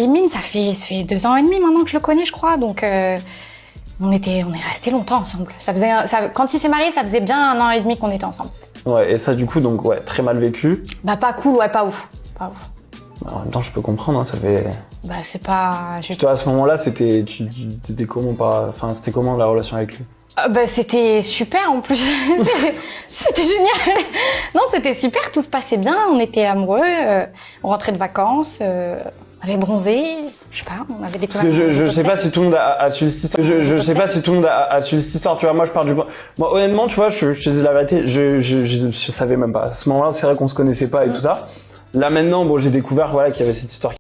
Emine, ça fait 2 ans et demi maintenant que je le connais, je crois, donc on est restés longtemps ensemble. Quand il s'est marié, ça faisait bien 1 an et demi qu'on était ensemble. Ouais, et ça du coup, donc ouais, très mal vécu. Bah pas cool, ouais, pas ouf. En même temps, je peux comprendre, hein, ça fait... Bah c'est pas... Toi, à ce moment-là, c'était comment c'était comment la relation avec lui? Bah c'était super en plus. C'était génial. Non, c'était super, tout se passait bien, on était amoureux, on rentrait de vacances, on avait bronzé, je sais pas, on avait découvert... Parce que je sais pas si tout le monde a suivi cette histoire. Je sais pas si tout le monde a suivi cette histoire, tu vois, moi je pars du... Moi honnêtement, tu vois, je te dis la vérité, je savais même pas. À ce moment-là, c'est vrai qu'on se connaissait pas et tout ça. Là maintenant, bon, j'ai découvert, voilà, qu'il y avait cette histoire.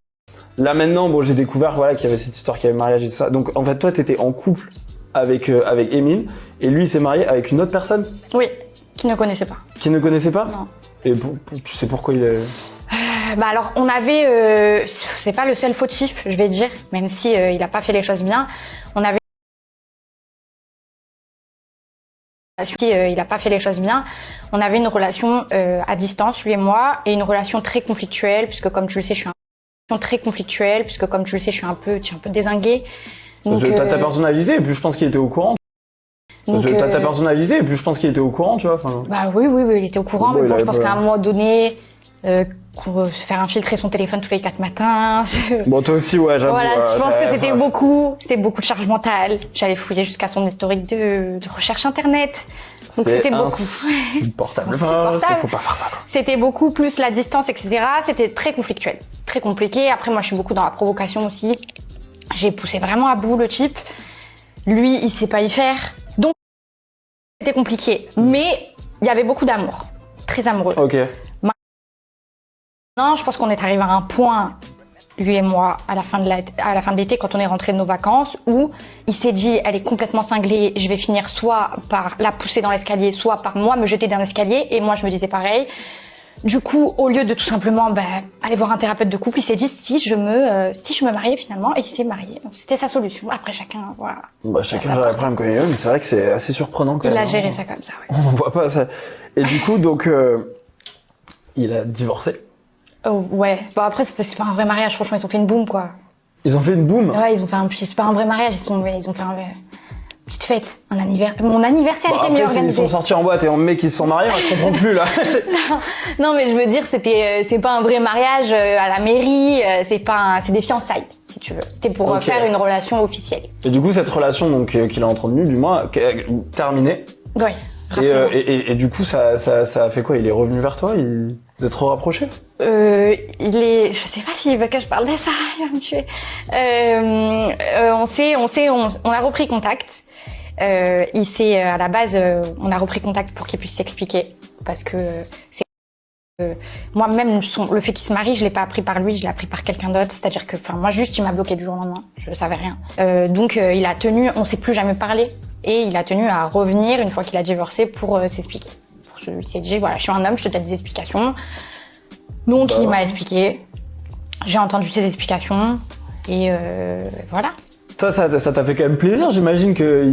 Là maintenant, bon, j'ai découvert, voilà, qu'il y avait cette histoire, qu'il y avait mariage et tout ça. Donc en fait, toi, t'étais en couple avec Emine, et lui, il s'est marié avec une autre personne? Oui, qui ne connaissait pas. Qui ne connaissait pas? Non. Et tu sais pourquoi il est... Bah alors, on avait... c'est pas le seul fautif, je vais dire, même si il a pas fait les choses bien. On avait... il a pas fait les choses bien. On avait une relation à distance, lui et moi, et une relation très conflictuelle, puisque comme tu le sais, je suis un peu dézinguée. Donc, t'as ta personnalité, et puis je pense qu'il était au courant. T'as ta personnalité, et puis je pense qu'il était au courant, tu vois. Bah oui, il était au courant, mais bon, je pense qu'à un moment donné, se faire infiltrer son téléphone tous les 4 matins. Bon, toi aussi, ouais, j'avoue. Voilà, je pense que c'est beaucoup de charge mentale. J'allais fouiller jusqu'à son historique de recherche internet. Donc c'était beaucoup. Insupportable. Faut pas faire ça, quoi. C'était beaucoup plus la distance, etc. C'était très conflictuel, très compliqué. Après, moi, je suis beaucoup dans la provocation aussi. J'ai poussé vraiment à bout le type. Lui, il sait pas y faire. Donc, c'était compliqué. Mais il y avait beaucoup d'amour. Très amoureux. Ok. Maintenant, je pense qu'on est arrivé à un point, lui et moi, à la fin de l'été, quand on est rentré de nos vacances, où il s'est dit, elle est complètement cinglée, je vais finir soit par la pousser dans l'escalier, soit par moi me jeter d'un escalier. Et moi, je me disais pareil. Du coup, au lieu de tout simplement aller voir un thérapeute de couple, il s'est dit si je me mariais finalement, et il s'est marié. C'était sa solution. Après, chacun, voilà. Bah, chacun gère les problèmes comme il veut, mais c'est vrai que c'est assez surprenant quand même. Il a géré ça comme ça, ouais. On voit pas ça. Et du coup, donc, il a divorcé. Oh, ouais. Bon, après, c'est pas un vrai mariage, franchement, ils ont fait une boum, quoi. Ils ont fait une boum? Ouais, c'est pas un vrai mariage, ils ont fait petite fête, un anniversaire. Mon anniversaire était mieux organisé. Ils sont sortis en boîte et en mec ils se sont mariés, moi je comprends plus là. non, mais je veux dire, c'est pas un vrai mariage à la mairie, c'est des fiançailles, si tu veux. C'était pour faire une relation officielle. Et du coup, cette relation donc qu'il a entretenue, du moins, terminée. Ouais. Et du coup, ça a fait quoi? Il est revenu vers toi? Vous êtes rapprochés? Je sais pas s'il veut que je parle de ça, il va me tuer. On a repris contact. À la base, on a repris contact pour qu'il puisse s'expliquer, parce que moi-même, le fait qu'il se marie, je l'ai pas appris par lui, je l'ai appris par quelqu'un d'autre. C'est-à-dire que, moi, juste, il m'a bloqué du jour au lendemain. Je savais rien. Donc, il a tenu, on s'est plus jamais parlé, et il a tenu à revenir une fois qu'il a divorcé pour s'expliquer. Il s'est dit, voilà, je suis un homme, je te donne des explications. Donc, il m'a expliqué. J'ai entendu ses explications, et voilà. Ça t'a fait quand même plaisir, j'imagine que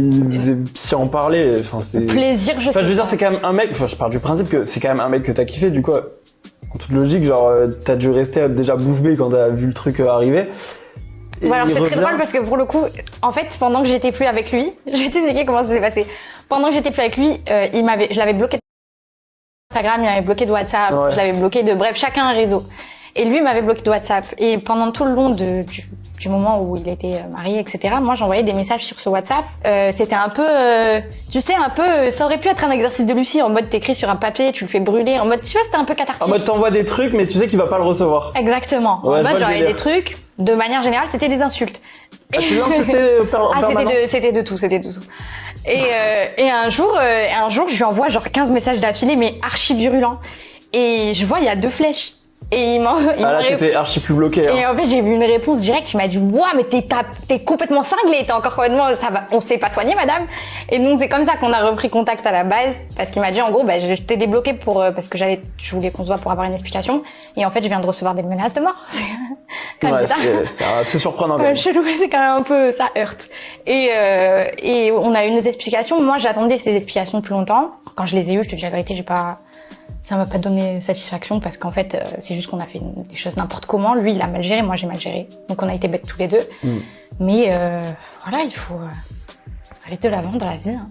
si en parlait, enfin c'est... Plaisir, je sais je veux dire, pas. c'est quand même un mec, je pars du principe que c'est quand même un mec que t'as kiffé, du coup, en toute logique, genre, t'as dû rester déjà bouche bée quand t'as vu le truc arriver. Alors c'est très drôle parce que pour le coup, en fait, pendant que j'étais plus avec lui, je vais t'expliquer comment ça s'est passé. Pendant que j'étais plus avec lui, je l'avais bloqué de Instagram, il m'avait bloqué de WhatsApp, je l'avais bloqué bref, chacun un réseau. Et lui m'avait bloqué de WhatsApp. Et pendant tout le long du moment où il était marié, etc., moi j'envoyais des messages sur ce WhatsApp. C'était un peu, ça aurait pu être un exercice de Lucie, en mode t'écris sur un papier, tu le fais brûler, en mode, tu vois, c'était un peu cathartique. En mode t'envoies des trucs, mais tu sais qu'il va pas le recevoir. Exactement. Ouais, en mode j'envoyais des trucs, de manière générale, c'était des insultes. Ah, tu l'insultais c'était de tout. Et un jour, je lui envoie genre 15 messages d'affilée, mais archi virulents. Et je vois, il y a 2 flèches. Et il m'a là, t'étais archi plus bloqué. Hein. Et en fait, j'ai vu une réponse directe. Il m'a dit, ouah, mais t'es complètement cinglée. T'es encore complètement, on s'est pas soigné, madame. Et donc, c'est comme ça qu'on a repris contact à la base. Parce qu'il m'a dit, en gros, je t'ai débloqué parce que je voulais qu'on se voit pour avoir une explication. Et en fait, je viens de recevoir des menaces de mort. C'est assez surprenant. Chelou, c'est quand même un peu, ça heurte. Et on a eu nos explications. Moi, j'attendais ces explications depuis longtemps. Quand je les ai eues, je te dis la vérité, ça m'a pas donné satisfaction parce qu'en fait, c'est juste qu'on a fait des choses n'importe comment. Lui, il a mal géré, moi j'ai mal géré. Donc on a été bêtes tous les deux. Mais voilà, il faut aller de l'avant dans la vie. Hein.